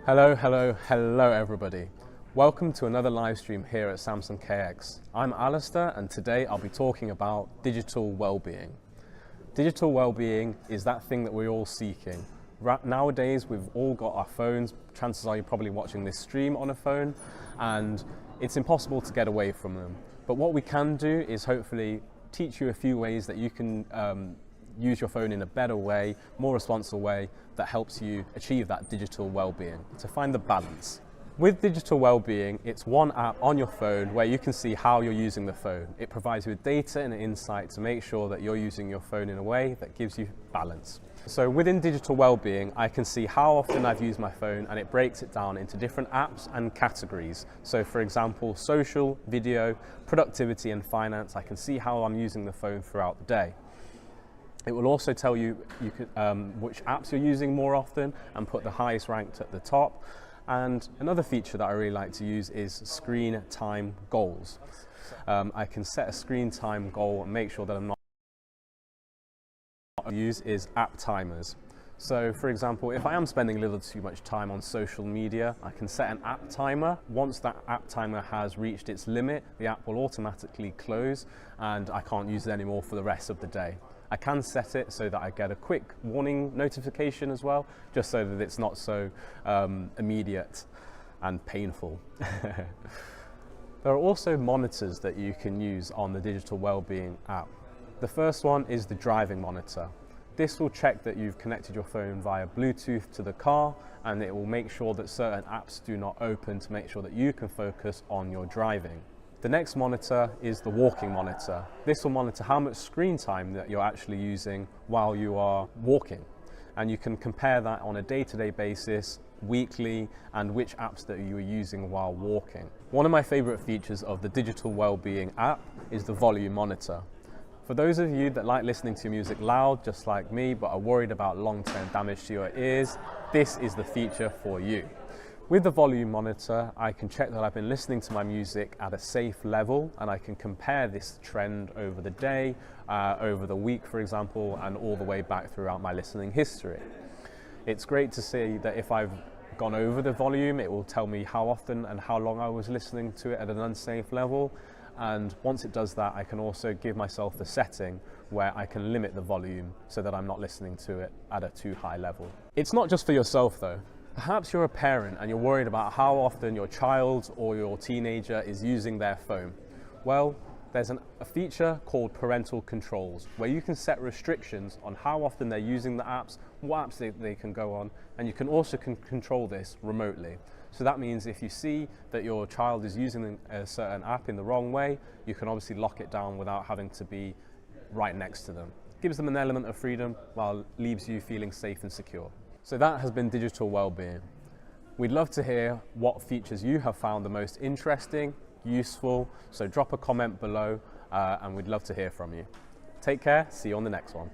Hello everybody. Welcome to another live stream here at Samsung KX. I'm Alistair and today I'll be talking about digital well-being. Digital well-being is that thing that we're all seeking. Nowadays we've all got our phones, chances are you're probably watching this stream on a phone, and it's impossible to get away from them. But what we can do is hopefully teach you a few ways that you can use your phone in a better way, more responsible way that helps you achieve that digital well-being, to find the balance. With digital well-being, it's one app on your phone where you can see how you're using the phone. It provides you with data and insight to make sure that you're using your phone in a way that gives you balance. So within digital well-being, I can see how often I've used my phone, and it breaks it down into different apps and categories. So for example, social, video, productivity and finance, I can see how I'm using the phone throughout the day. It will also tell you which apps you're using more often and put the highest ranked at the top. And another feature that I really like to use is screen time goals. I can set a screen time goal and make sure that I'm not use is app timers. So for example, if I am spending a little too much time on social media, I can set an app timer. Once that app timer has reached its limit, the app will automatically close and I can't use it anymore for the rest of the day. I can set it so that I get a quick warning notification as well, just so that it's not so immediate and painful. There are also monitors that you can use on the digital wellbeing app. The first one is the driving monitor. This will check that you've connected your phone via Bluetooth to the car, and it will make sure that certain apps do not open to make sure that you can focus on your driving. The next monitor is the walking monitor. This will monitor how much screen time that you're actually using while you are walking. And you can compare that on a day-to-day basis, weekly, and which apps that you are using while walking. One of my favorite features of the digital wellbeing app is the volume monitor. For those of you that like listening to music loud, just like me, but are worried about long-term damage to your ears, this is the feature for you. With the volume monitor, I can check that I've been listening to my music at a safe level, and I can compare this trend over the day, over the week, for example, and all the way back throughout my listening history. It's great to see that if I've gone over the volume, it will tell me how often and how long I was listening to it at an unsafe level. And once it does that, I can also give myself the setting where I can limit the volume so that I'm not listening to it at a too high level. It's not just for yourself though. Perhaps you're a parent and you're worried about how often your child or your teenager is using their phone. Well, there's a feature called parental controls where you can set restrictions on how often they're using the apps, what apps they can go on, and you can also control this remotely. So that means if you see that your child is using a certain app in the wrong way, you can obviously lock it down without having to be right next to them. Gives them an element of freedom while leaves you feeling safe and secure. So that has been digital wellbeing. We'd love to hear what features you have found the most interesting, useful, so drop a comment below and we'd love to hear from you. Take care, see you on the next one.